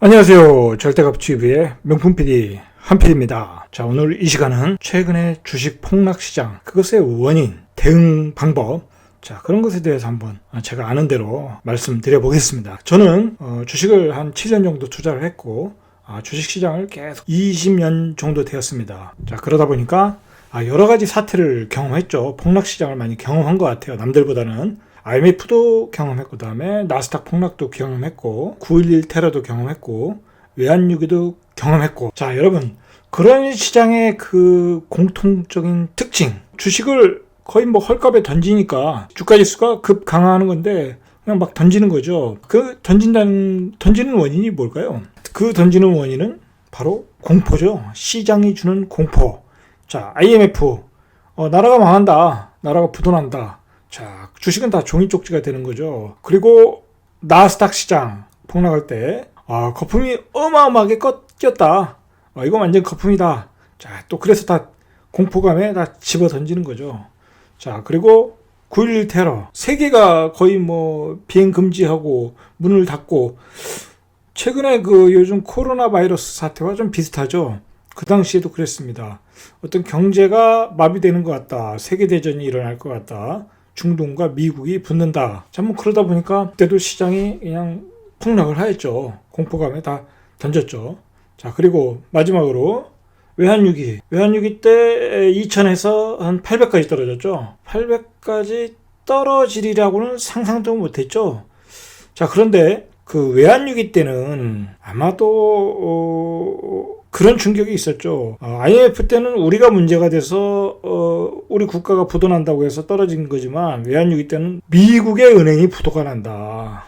안녕하세요. 절대값TV의 명품 PD 한PD입니다. 자, 오늘 이 시간은 최근의 주식 폭락시장, 그것의 원인, 대응 방법, 자, 그런 것에 대해서 한번 제가 아는 대로 말씀드려 보겠습니다. 저는 주식을 한 7년 정도 투자를 했고 주식시장을 계속 20년 정도 되었습니다. 자, 그러다 보니까 여러 가지 사태를 경험했죠. 폭락시장을 많이 경험한 것 같아요. 남들보다는. IMF도 경험했고, 그 다음에 나스닥 폭락도 경험했고, 9.11 테러도 경험했고, 외환위기도 경험했고. 자, 여러분, 그런 시장의 그 공통적인 특징, 주식을 거의 뭐 헐값에 던지니까 주가지수가 급 강화하는 건데 그냥 막 던지는 거죠. 그 던지는 원인이 뭘까요? 그 던지는 원인은 바로 공포죠. 시장이 주는 공포. 자, IMF, 나라가 망한다, 나라가 부도난다. 자, 주식은 다 종이 쪽지가 되는 거죠. 그리고 나스닥 시장 폭락할 때 거품이 어마어마하게 꼈다. 이거 완전 거품이다. 자, 또 그래서 다 공포감에 다 집어 던지는 거죠. 자, 그리고 9.11 테러, 세계가 거의 뭐 비행 금지하고 문을 닫고, 최근에 그 요즘 코로나 바이러스 사태와 좀 비슷하죠. 그 당시에도 그랬습니다. 어떤 경제가 마비되는 것 같다. 세계대전이 일어날 것 같다. 중동과 미국이 붙는다. 참 뭐 그러다 보니까 그때도 시장이 그냥 폭락을 하였죠. 공포감에 다 던졌죠. 자, 그리고 마지막으로 외환위기 때 2000에서 한 800까지 떨어졌죠. 800까지 떨어지리라고는 상상도 못했죠. 자, 그런데 그 외환위기 때는 아마도 그런 충격이 있었죠. IMF 때는 우리가 문제가 돼서 우리 국가가 부도난다고 해서 떨어진 거지만, 외환위기 때는 미국의 은행이 부도가 난다.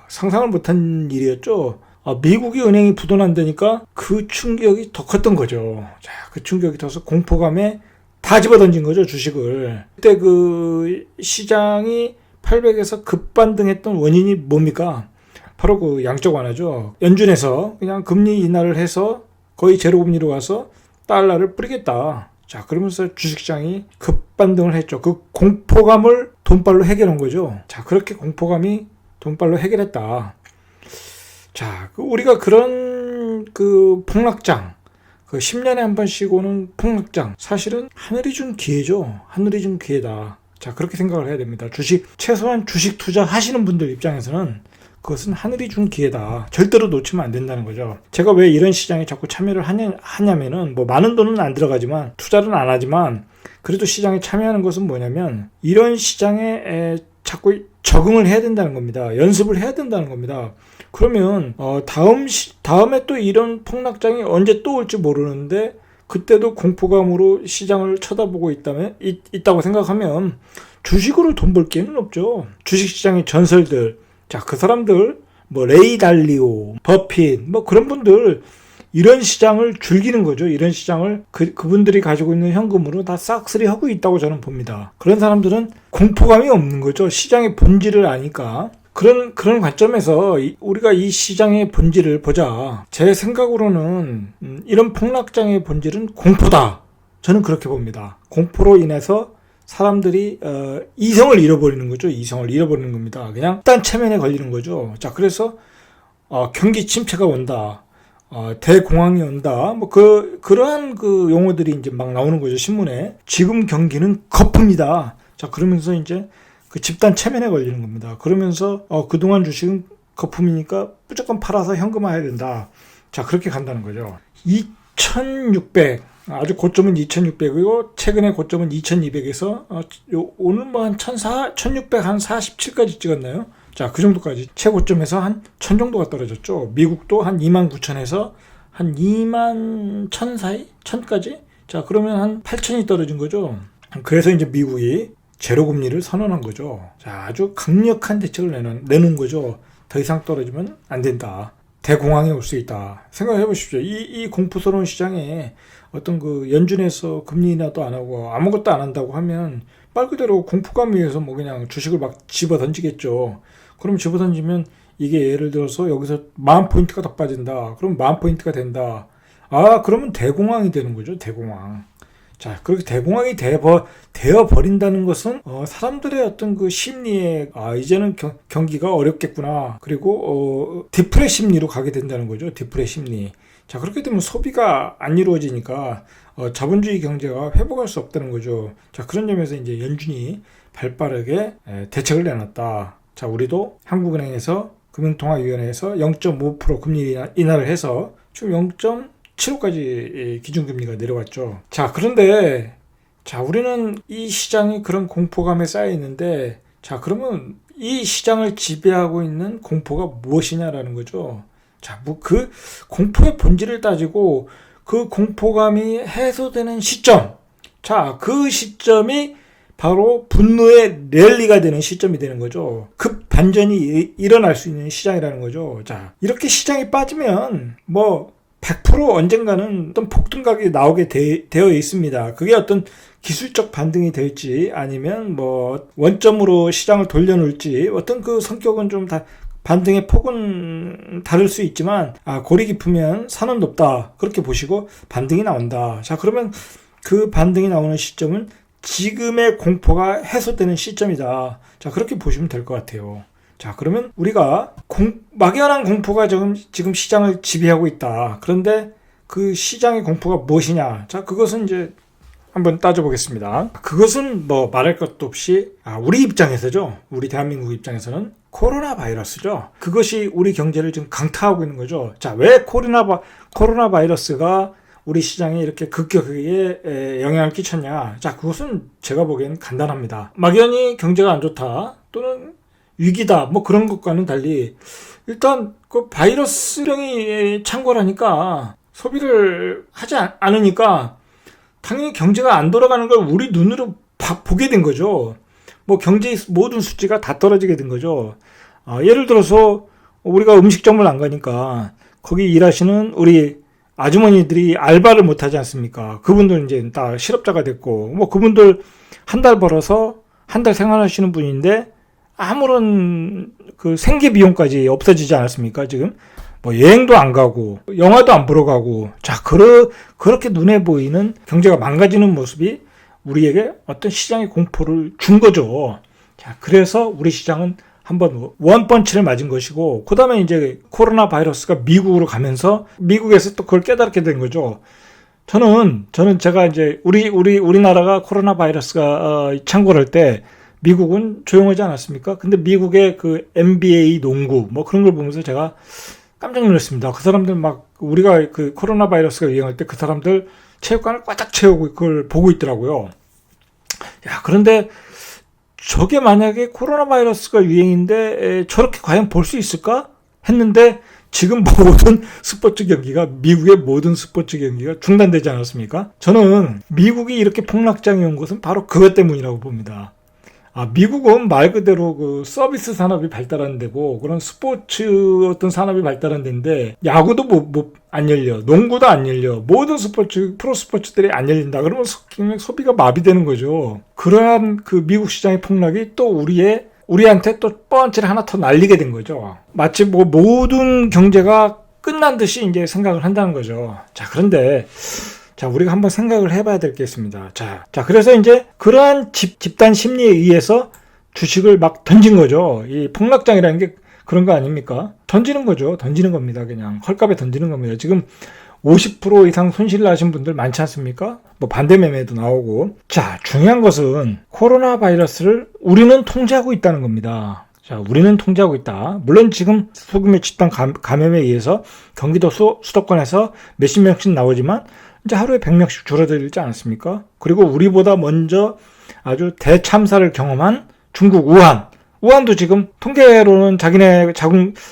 상상을 못한 일이었죠. 미국의 은행이 부도난다니까 그 충격이 더 컸던 거죠. 자, 그 충격이 커서 공포감에 다 집어던진 거죠, 주식을. 그때 그 시장이 800에서 급반등했던 원인이 뭡니까? 바로 그 양적 완화죠. 연준에서 그냥 금리 인하를 해서 거의 제로금리로 가서 달러를 뿌리겠다. 자, 그러면서 주식시장이 급반등을 했죠. 그 공포감을 돈발로 해결한 거죠. 자, 그렇게 공포감이 돈발로 해결했다. 자, 우리가 그런 그 폭락장, 그 10년에 한 번씩 오는 폭락장, 사실은 하늘이 준 기회죠. 하늘이 준 기회다. 자, 그렇게 생각을 해야 됩니다. 최소한 주식 투자 하시는 분들 입장에서는 그것은 하늘이 준 기회다. 절대로 놓치면 안 된다는 거죠. 제가 왜 이런 시장에 자꾸 참여를 하냐면은, 뭐 많은 돈은 안 들어가지만, 투자는 안 하지만, 그래도 시장에 참여하는 것은 뭐냐면, 이런 시장에 자꾸 적응을 해야 된다는 겁니다. 연습을 해야 된다는 겁니다. 그러면 다음에 또 이런 폭락장이 언제 또 올지 모르는데, 그때도 공포감으로 시장을 쳐다보고 있다고 생각하면 주식으로 돈 벌 기회는 없죠. 주식시장의 전설들, 자, 그 사람들, 뭐 레이 달리오, 버핏, 뭐 그런 분들, 이런 시장을 즐기는 거죠. 이런 시장을 그분들이 가지고 있는 현금으로 다 싹쓸이 하고 있다고 저는 봅니다. 그런 사람들은 공포감이 없는 거죠. 시장의 본질을 아니까. 그런 관점에서 우리가 이 시장의 본질을 보자. 제 생각으로는 이런 폭락장의 본질은 공포다. 저는 그렇게 봅니다. 공포로 인해서 사람들이 이성을 잃어버리는 거죠. 이성을 잃어버리는 겁니다. 그냥 일단 체면에 걸리는 거죠. 자, 그래서 경기 침체가 온다. 대공황이 온다. 뭐 그러한 그 용어들이 이제 막 나오는 거죠. 신문에. 지금 경기는 거품이다. 자, 그러면서 이제 그 집단 체면에 걸리는 겁니다. 그러면서 그동안 주식은 거품이니까 무조건 팔아서 현금화해야 된다. 자, 그렇게 간다는 거죠. 2600, 아주 고점은 2600이고 최근에 고점은 2200에서 오늘 뭐 한 1600 한 47까지 찍었나요? 자, 그 정도까지 최고점에서 한 1000 정도가 떨어졌죠. 미국도 한 29000에서 한 21000 사이? 1000까지? 자, 그러면 한 8000이 떨어진 거죠. 그래서 이제 미국이 제로금리를 선언한 거죠. 자, 아주 강력한 대책을 내놓은 거죠. 더 이상 떨어지면 안 된다. 대공황이 올 수 있다. 생각해 보십시오. 이 공포스러운 시장에 어떤 그 연준에서 금리 인하도 안 하고 아무것도 안 한다고 하면 말 그대로 공포감 위에서 뭐 그냥 주식을 막 집어 던지겠죠. 그럼 집어 던지면 이게 예를 들어서 여기서 10,000포인트가 더 빠진다. 그럼 10,000포인트가 된다. 그러면 대공황이 되는 거죠. 대공황. 자, 그렇게 대공황이 되어 버린다는 것은 사람들의 어떤 그 심리에 이제는 경기가 어렵겠구나. 그리고 디프레 심리로 가게 된다는 거죠. 디프레 심리. 자, 그렇게 되면 소비가 안 이루어지니까 자본주의 경제가 회복할 수 없다는 거죠. 자, 그런 점에서 이제 연준이 발빠르게 대책을 내놨다. 자, 우리도 한국은행에서 금융통화위원회에서 0.5% 금리 인하를 해서 지금 0.75까지 기준금리가 내려왔죠. 자, 그런데 자, 우리는 이 시장이 그런 공포감에 쌓여 있는데, 자, 그러면 이 시장을 지배하고 있는 공포가 무엇이냐라는 거죠. 자, 뭐 그 공포의 본질을 따지고 그 공포감이 해소되는 시점. 자, 그 시점이 바로 분노의 랠리가 되는 시점이 되는 거죠. 급 반전이 일어날 수 있는 시장이라는 거죠. 자, 이렇게 시장이 빠지면 뭐 100% 언젠가는 어떤 폭등각이 나오게 되어 있습니다. 그게 어떤 기술적 반등이 될지 아니면 뭐 원점으로 시장을 돌려놓을지 어떤 그 성격은 좀 다 반등의 폭은 다를 수 있지만 골이 깊으면 산은 높다. 그렇게 보시고 반등이 나온다. 자, 그러면 그 반등이 나오는 시점은 지금의 공포가 해소되는 시점이다. 자, 그렇게 보시면 될 것 같아요. 자, 그러면 우리가 막연한 공포가 지금 시장을 지배하고 있다. 그런데 그 시장의 공포가 무엇이냐? 자, 그것은 이제 한번 따져보겠습니다. 그것은 뭐 말할 것도 없이 우리 입장에서죠. 우리 대한민국 입장에서는 코로나 바이러스죠. 그것이 우리 경제를 지금 강타하고 있는 거죠. 자, 왜 코로나 바이러스가 우리 시장에 이렇게 급격하게 영향을 끼쳤냐? 자, 그것은 제가 보기엔 간단합니다. 막연히 경제가 안 좋다 또는 위기다 뭐 그런 것과는 달리 일단 그 바이러스령이 창궐하니까 소비를 하지 않으니까 당연히 경제가 안 돌아가는 걸 우리 눈으로 보게 된 거죠. 뭐 경제의 모든 수치가 다 떨어지게 된 거죠. 예를 들어서 우리가 음식점을 안 가니까 거기 일하시는 우리 아주머니들이 알바를 못 하지 않습니까? 그분들 이제 다 실업자가 됐고 뭐 그분들 한 달 벌어서 한 달 생활하시는 분인데 아무런 그 생계 비용까지 없어지지 않았습니까? 지금 뭐 여행도 안 가고 영화도 안 보러 가고 자, 그렇게 눈에 보이는 경제가 망가지는 모습이 우리에게 어떤 시장의 공포를 준 거죠. 자, 그래서 우리 시장은 한번 원펀치를 맞은 것이고 그다음에 이제 코로나 바이러스가 미국으로 가면서 미국에서 또 그걸 깨닫게 된 거죠. 저는 제가 이제 우리나라가 코로나 바이러스가 창궐할 때 미국은 조용하지 않았습니까? 근데 미국의 그 NBA 농구 뭐 그런 걸 보면서 제가 깜짝 놀랐습니다. 그 사람들 막 우리가 그 코로나 바이러스가 유행할 때 그 사람들 체육관을 꽉 채우고 그걸 보고 있더라고요. 야, 그런데 저게 만약에 코로나 바이러스가 유행인데 저렇게 과연 볼 수 있을까? 했는데 지금 모든 스포츠 경기가 미국의 모든 스포츠 경기가 중단되지 않았습니까? 저는 미국이 이렇게 폭락장에 온 것은 바로 그것 때문이라고 봅니다. 미국은 말 그대로 그 서비스 산업이 발달한 데고 그런 스포츠 어떤 산업이 발달한 데인데 야구도 안 열려, 농구도 안 열려, 모든 프로 스포츠들이 안 열린다. 그러면 소비가 마비되는 거죠. 그러한 그 미국 시장의 폭락이 또 우리한테 또 펀치를 하나 더 날리게 된 거죠. 마치 뭐 모든 경제가 끝난 듯이 이제 생각을 한다는 거죠. 자, 그런데 자, 우리가 한번 생각을 해봐야 될 게 있습니다. 자, 그래서 이제 그러한 집단 심리에 의해서 주식을 막 던진 거죠. 이 폭락장이라는 게 그런 거 아닙니까? 던지는 거죠. 던지는 겁니다. 그냥 헐값에 던지는 겁니다. 지금 50% 이상 손실을 하신 분들 많지 않습니까? 뭐 반대 매매도 나오고. 자, 중요한 것은 코로나 바이러스를 우리는 통제하고 있다는 겁니다. 자, 우리는 통제하고 있다. 물론 지금 소규모 집단 감염에 의해서 경기도 수도권에서 몇십 명씩 나오지만 이제 하루에 100명씩 줄어들지 않았습니까? 그리고 우리보다 먼저 아주 대참사를 경험한 중국 우한도 지금 통계로는 자기네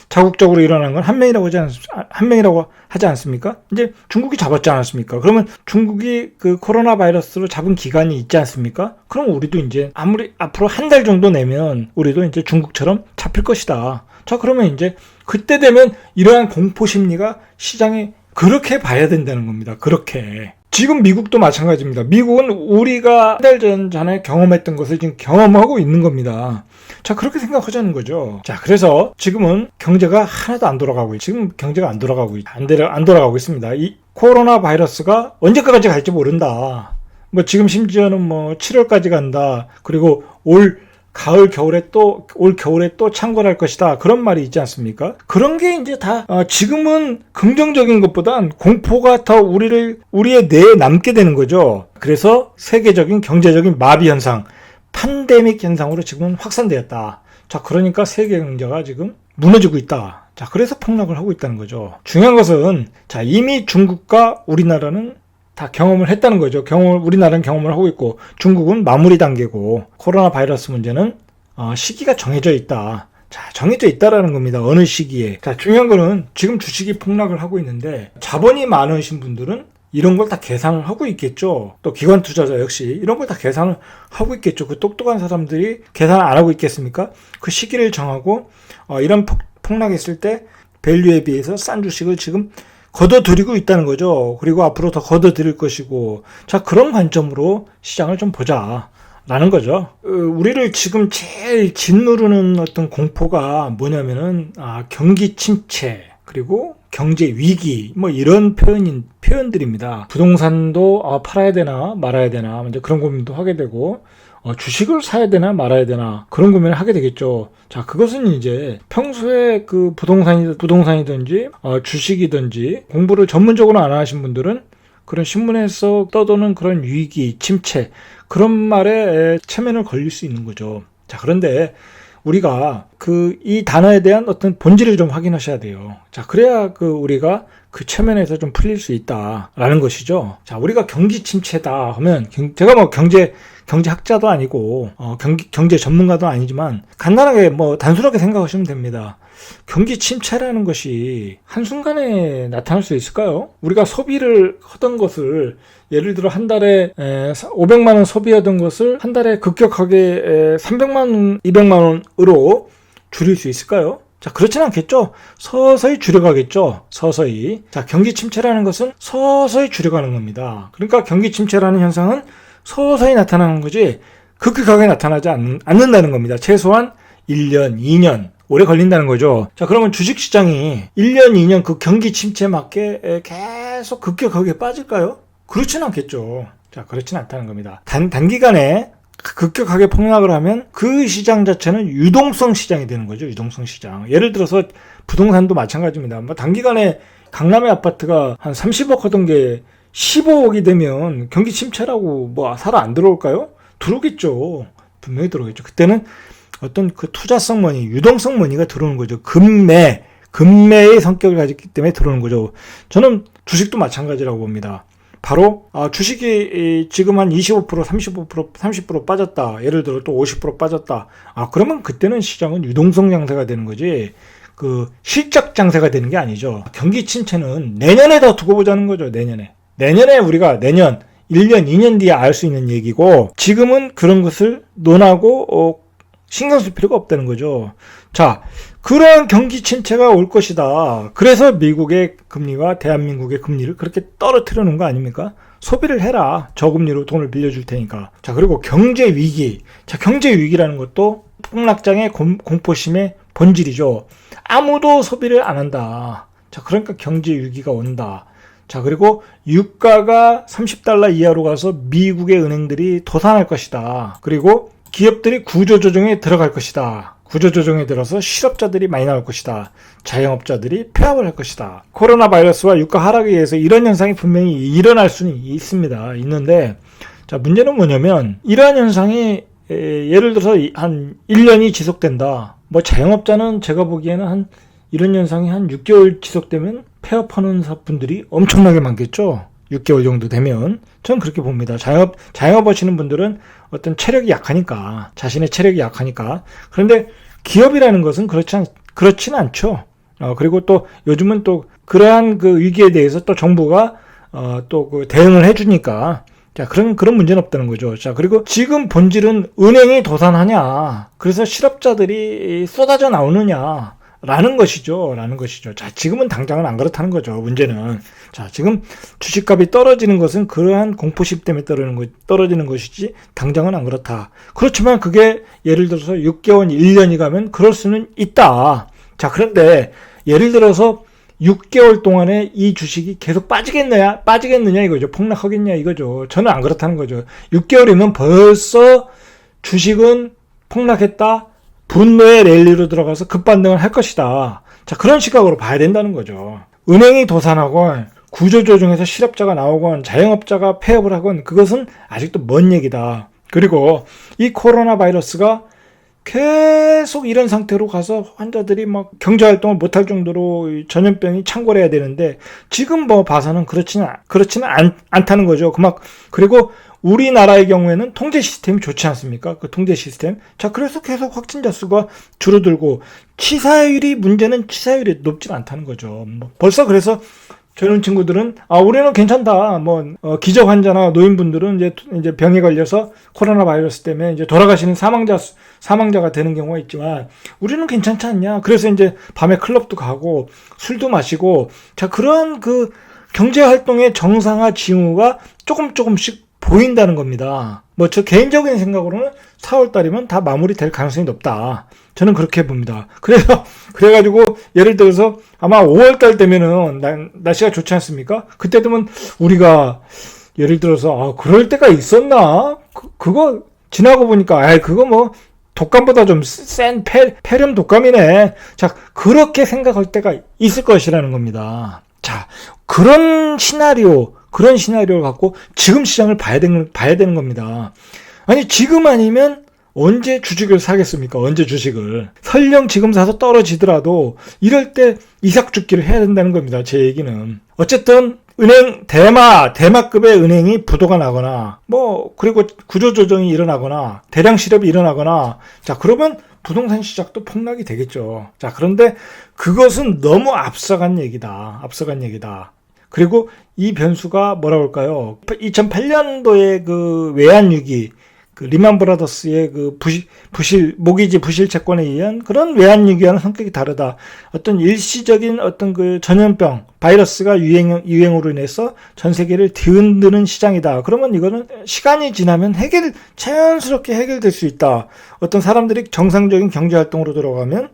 자국적으로 일어난 건 한 명이라고 하지 않습니까? 이제 중국이 잡았지 않았습니까? 그러면 중국이 그 코로나 바이러스로 잡은 기간이 있지 않습니까? 그럼 우리도 이제 아무리 앞으로 한 달 정도 내면 우리도 이제 중국처럼 잡힐 것이다. 자, 그러면 이제 그때 되면 이러한 공포 심리가 시장에 그렇게 봐야 된다는 겁니다. 그렇게. 지금 미국도 마찬가지입니다. 미국은 우리가 한 달 전에 경험했던 것을 지금 경험하고 있는 겁니다. 자, 그렇게 생각하자는 거죠. 자, 그래서 지금은 경제가 하나도 안 돌아가고 있어요. 지금 경제가 안 돌아가고 있습니다. 이 코로나 바이러스가 언제까지 갈지 모른다. 뭐 지금 심지어는 뭐 7월까지 간다. 그리고 올 겨울에 또 창궐할 것이다. 그런 말이 있지 않습니까? 그런 게 이제 다 지금은 긍정적인 것보단 공포가 더 우리의 뇌에 남게 되는 거죠. 그래서 세계적인 경제적인 마비 현상, 팬데믹 현상으로 지금은 확산되었다. 자, 그러니까 세계 경제가 지금 무너지고 있다. 자, 그래서 폭락을 하고 있다는 거죠. 중요한 것은 자, 이미 중국과 우리나라는 다 경험을 했다는 거죠. 우리나라는 경험을 하고 있고 중국은 마무리 단계고 코로나 바이러스 문제는 시기가 정해져 있다. 자, 정해져 있다라는 겁니다. 어느 시기에. 자, 중요한 거는 지금 주식이 폭락을 하고 있는데 자본이 많으신 분들은 이런 걸 다 계산을 하고 있겠죠. 또 기관 투자자 역시 이런 걸 다 계산을 하고 있겠죠. 그 똑똑한 사람들이 계산을 안 하고 있겠습니까? 그 시기를 정하고 이런 폭락했을 때 밸류에 비해서 싼 주식을 지금 걷어들이고 있다는 거죠. 그리고 앞으로 더 걷어들일 것이고, 자, 그런 관점으로 시장을 좀 보자 라는 거죠. 우리를 지금 제일 짓누르는 어떤 공포가 뭐냐면은 경기 침체 그리고 경제 위기 뭐 이런 표현들입니다. 부동산도 팔아야 되나 말아야 되나 먼저 그런 고민도 하게 되고, 주식을 사야 되나 말아야 되나 그런 고민을 하게 되겠죠. 자, 그것은 이제 평소에 그 부동산이든지 주식이든지 공부를 전문적으로 안 하신 분들은 그런 신문에서 떠도는 그런 위기, 침체 그런 말에 체면을 걸릴 수 있는 거죠. 자, 그런데 우리가 이 단어에 대한 어떤 본질을 좀 확인하셔야 돼요. 자, 그래야 우리가 그 체면에서 좀 풀릴 수 있다라는 것이죠. 자, 우리가 경기 침체다 하면 제가 뭐 경제학자도 아니고 경제 전문가도 아니지만 간단하게 단순하게 생각하시면 됩니다. 경기 침체라는 것이 한순간에 나타날 수 있을까요? 우리가 소비를 하던 것을 예를 들어 한 달에 500만 원 소비하던 것을 한 달에 급격하게 300만 원, 200만 원으로 줄일 수 있을까요? 자, 그렇지는 않겠죠. 서서히 줄여가겠죠. 서서히. 자, 경기 침체라는 것은 서서히 줄여가는 겁니다. 그러니까 경기 침체라는 현상은 서서히 나타나는 거지 급격하게 나타나지 않는다는 겁니다. 최소한 1년, 2년 오래 걸린다는 거죠. 자, 그러면 주식시장이 1년, 2년 그 경기 침체에 맞게 계속 급격하게 빠질까요? 그렇지는 않겠죠. 자, 그렇지는 않다는 겁니다. 단기간에 급격하게 폭락을 하면 그 시장 자체는 유동성 시장이 되는 거죠. 유동성 시장. 예를 들어서 부동산도 마찬가지입니다. 단기간에 강남의 아파트가 한 30억 하던 게 15억이 되면 경기 침체라고 사러 안 들어올까요? 들어오겠죠. 분명히 들어오겠죠. 그때는 어떤 그 투자성 머니, 유동성 머니가 들어오는 거죠. 금매의 성격을 가졌기 때문에 들어오는 거죠. 저는 주식도 마찬가지라고 봅니다. 바로 주식이 지금 한 25%, 35%, 30% 빠졌다. 예를 들어 또 50% 빠졌다. 그러면 그때는 시장은 유동성 장세가 되는 거지. 그 실적 장세가 되는 게 아니죠. 경기 침체는 내년에 더 두고 보자는 거죠. 내년에 우리가 내년 1년, 2년 뒤에 알 수 있는 얘기고 지금은 그런 것을 논하고 신경 쓸 필요가 없다는 거죠. 자, 그런 경기 침체가 올 것이다. 그래서 미국의 금리와 대한민국의 금리를 그렇게 떨어뜨려 놓은 거 아닙니까? 소비를 해라. 저금리로 돈을 빌려줄 테니까. 자, 그리고 경제 위기. 자, 경제 위기라는 것도 폭락장의 공포심의 본질이죠. 아무도 소비를 안 한다. 자, 그러니까 경제 위기가 온다. 자, 그리고 유가가 $30 이하로 가서 미국의 은행들이 도산할 것이다. 그리고 기업들이 구조조정에 들어갈 것이다. 구조조정에 들어서 실업자들이 많이 나올 것이다. 자영업자들이 폐업을 할 것이다. 코로나 바이러스와 유가 하락에 의해서 이런 현상이 분명히 일어날 수는 있는데, 자, 문제는 뭐냐면 이러한 현상이 예를 들어서 한 1년이 지속된다. 자영업자는 제가 보기에는 이런 현상이 한 6개월 지속되면 폐업하는 분들이 엄청나게 많겠죠. 6개월 정도 되면. 저는 그렇게 봅니다. 자영업 하시는 분들은 어떤 체력이 약하니까, 자신의 체력이 약하니까. 그런데 기업이라는 것은 그렇지는 않죠. 그리고 또 요즘은 또 그러한 그 위기에 대해서 또 정부가 또 그 대응을 해주니까, 자, 그런 문제는 없다는 거죠. 자, 그리고 지금 본질은 은행이 도산하냐, 그래서 실업자들이 쏟아져 나오느냐, 라는 것이죠. 자, 지금은 당장은 안 그렇다는 거죠. 문제는. 자, 지금 주식값이 떨어지는 것은 그러한 공포심 때문에 떨어지는 것이지, 당장은 안 그렇다. 그렇지만 그게 예를 들어서 6개월, 1년이 가면 그럴 수는 있다. 자, 그런데 예를 들어서 6개월 동안에 이 주식이 계속 빠지겠느냐 이거죠. 폭락하겠냐 이거죠. 저는 안 그렇다는 거죠. 6개월이면 벌써 주식은 폭락했다. 분노의 랠리로 들어가서 급반등을 할 것이다. 자, 그런 시각으로 봐야 된다는 거죠. 은행이 도산하건 구조조정에서 실업자가 나오건 자영업자가 폐업을 하건 그것은 아직도 먼 얘기다. 그리고 이 코로나 바이러스가 계속 이런 상태로 가서 환자들이 막 경제활동을 못할 정도로 전염병이 창궐해야 되는데 지금 뭐 봐서는 그렇지는 않다는 거죠. 그리고 우리나라의 경우에는 통제 시스템이 좋지 않습니까? 그 통제 시스템. 자, 그래서 계속 확진자 수가 줄어들고 문제는 치사율이 높지 않다는 거죠. 벌써 그래서 젊은 친구들은 우리는 괜찮다. 기저 환자나 노인분들은 이제 병에 걸려서 코로나 바이러스 때문에 이제 돌아가시는 사망자가 되는 경우가 있지만 우리는 괜찮지 않냐. 그래서 이제 밤에 클럽도 가고 술도 마시고 자, 그런 그 경제 활동의 정상화 징후가 조금씩 보인다는 겁니다. 저 개인적인 생각으로는 4월 달이면 다 마무리될 가능성이 높다. 저는 그렇게 봅니다. 그래가지고 예를 들어서 아마 5월 달 되면은 날씨가 좋지 않습니까? 그때 되면 우리가 예를 들어서 그럴 때가 있었나? 그거 지나고 보니까 그거 독감보다 좀 센 폐렴 독감이네. 자, 그렇게 생각할 때가 있을 것이라는 겁니다. 자, 그런 시나리오를 갖고 지금 시장을 봐야 되는 겁니다. 아니, 지금 아니면 언제 주식을 사겠습니까? 언제 주식을. 설령 지금 사서 떨어지더라도 이럴 때 이삭죽기를 해야 된다는 겁니다. 제 얘기는. 어쨌든 대마급의 은행이 부도가 나거나 그리고 구조조정이 일어나거나 대량 실업이 일어나거나 자, 그러면 부동산 시장도 폭락이 되겠죠. 자, 그런데 그것은 너무 앞서간 얘기다. 그리고 이 변수가 뭐라고 할까요? 2008년도에 그 외환위기, 그 리만 브라더스의 그 모기지 부실 채권에 의한 그런 외환위기와는 성격이 다르다. 어떤 일시적인 어떤 그 전염병, 바이러스가 유행으로 인해서 전 세계를 뒤흔드는 시장이다. 그러면 이거는 시간이 지나면 자연스럽게 해결될 수 있다. 어떤 사람들이 정상적인 경제활동으로 들어가면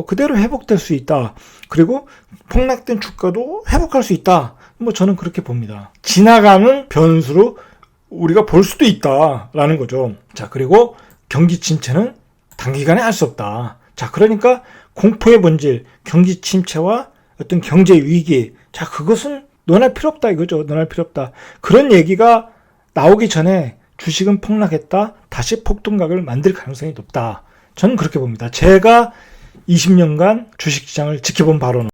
그대로 회복될 수 있다. 그리고 폭락된 주가도 회복할 수 있다. 저는 그렇게 봅니다. 지나가는 변수로 우리가 볼 수도 있다라는 거죠. 자, 그리고 경기 침체는 단기간에 할 수 없다. 자, 그러니까 공포의 본질, 경기 침체와 어떤 경제 위기, 자, 그것은 논할 필요 없다 이거죠. 논할 필요 없다. 그런 얘기가 나오기 전에 주식은 폭락했다. 다시 폭등각을 만들 가능성이 높다. 저는 그렇게 봅니다. 제가 20년간 주식시장을 지켜본 바로는.